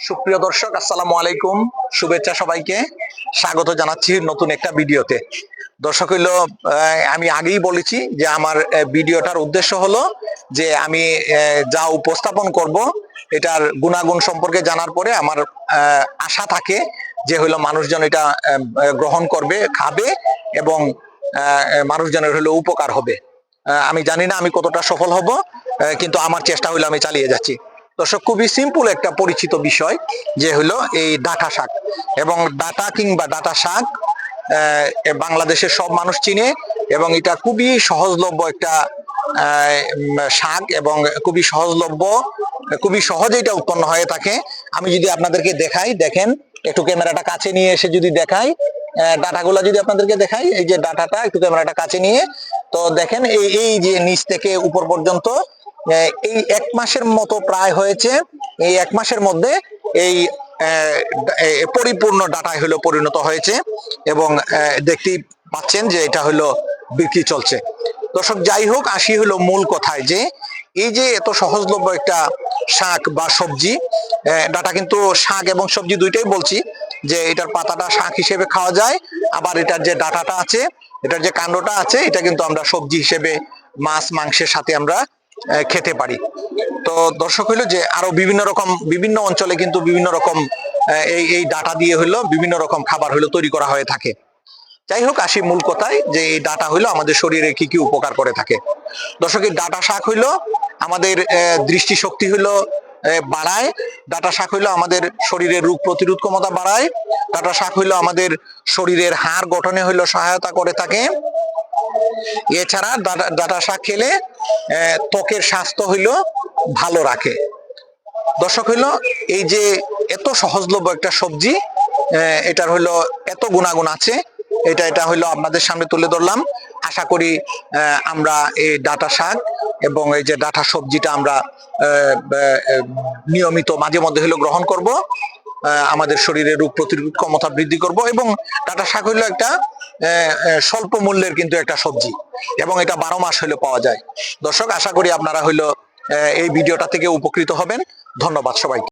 সুপ্রিয় দর্শক, আসসালামু আলাইকুম। শুভেচ্ছা সবাইকে, স্বাগত জানাচ্ছি নতুন একটা ভিডিওতে। দর্শক হইলো, আমি আগেই বলেছি যে আমার ভিডিওটার উদ্দেশ্য হলো যে আমি যা উপস্থাপন করব এটার গুণাগুণ সম্পর্কে জানার পরে আমার আশা থাকে যে হইলো মানুষজন এটা গ্রহণ করবে, খাবে এবং মানুষজনের হলো উপকার হবে। আমি জানি না আমি কতটা সফল হব, কিন্তু আমার চেষ্টা হইলো আমি চালিয়ে যাচ্ছি। দর্শক, খুবই সিম্পল একটা পরিচিত বিষয় যে হলো এই ডাঁটা শাক, এবং ডাঁটা কিংবা ডাঁটা শাক বাংলাদেশের সব মানুষ চিনে, এবং এটা খুবই সহজলভ্য একটা শাক, এবং খুবই সহজলভ্য, খুবই সহজে এটা উৎপন্ন হয়ে থাকে। আমি যদি আপনাদেরকে দেখাই, দেখেন, একটু ক্যামেরাটা কাছে নিয়ে এসে যদি দেখাই, ডাটাগুলা যদি আপনাদেরকে দেখাই, এই যে ডাটাটা একটু ক্যামেরাটা কাছে নিয়ে, তো দেখেন এই যে নিচ থেকে উপর পর্যন্ত এই 1 মাসের মতো প্রায় হয়েছে। এই 1 মাসের মধ্যে এই পরিপূর্ণ ডাটায় হলো পরিণত হয়েছে, এবং দেখতেই পাচ্ছেন যে এটা হলো বিক্রি চলছে। দর্শক, যাই হোক, আসি হলো মূল কথায় যে এই যে এত সহজলভ্য একটা শাক বা সবজি, ডাটা কিন্তু শাক এবং সবজি দুইটাই বলছি, যে এটার পাতাটা শাক হিসেবে খাওয়া যায়, আবার এটার যে ডাটাটা আছে, এটার যে কাণ্ডটা আছে, এটা কিন্তু আমরা সবজি হিসেবে মাছ মাংসের সাথে আমরা খেতে পারি। তো দর্শক হইলো যে আরো বিভিন্ন অঞ্চলে কিন্তু বিভিন্ন রকম এই ডাটা দিয়ে হইলো বিভিন্ন রকম খাবার হইলো তৈরি করা হয়ে থাকে। যাই হোক, আসি মূল কথায় যে এই ডাটা হইলো আমাদের শরীরে কি কি উপকার করে থাকে। দর্শক, এই ডাটা শাক হইলো আমাদের দৃষ্টিশক্তি হইলো বাড়ায়। ডাটা শাক হইলো আমাদের শরীরের রোগ প্রতিরোধ ক্ষমতা বাড়ায়। ডাটা শাক হইলো আমাদের শরীরের হাড় গঠনে হইলো সহায়তা করে থাকে। এছাড়া ডাটা শাক খেলে ত্বকের স্বাস্থ্য হইলো ভালো রাখে। দর্শক হইলো, এই যে এত সহজলভ্য একটা সবজি, এটার হইলো এত গুণাগুণ আছে, এটা হইলো আপনাদের সামনে তুলে ধরলাম। আশা করি আমরা এই ডাটা শাক এবং এই যে ডাটা সবজিটা আমরা নিয়মিত মাঝে মধ্যে হইলো গ্রহণ করব, আমাদের শরীরে রোগ প্রতিরোধ ক্ষমতা বৃদ্ধি করব। এবং ডাটা শাক হইলো একটা স্বল্প মূল্যের কিন্তু একটা সবজি, এবং এটা 12 মাস হইলো পাওয়া যায়। দর্শক, আশা করি আপনারা হইলো এই ভিডিওটা থেকে উপকৃত হবেন। ধন্যবাদ সবাইকে।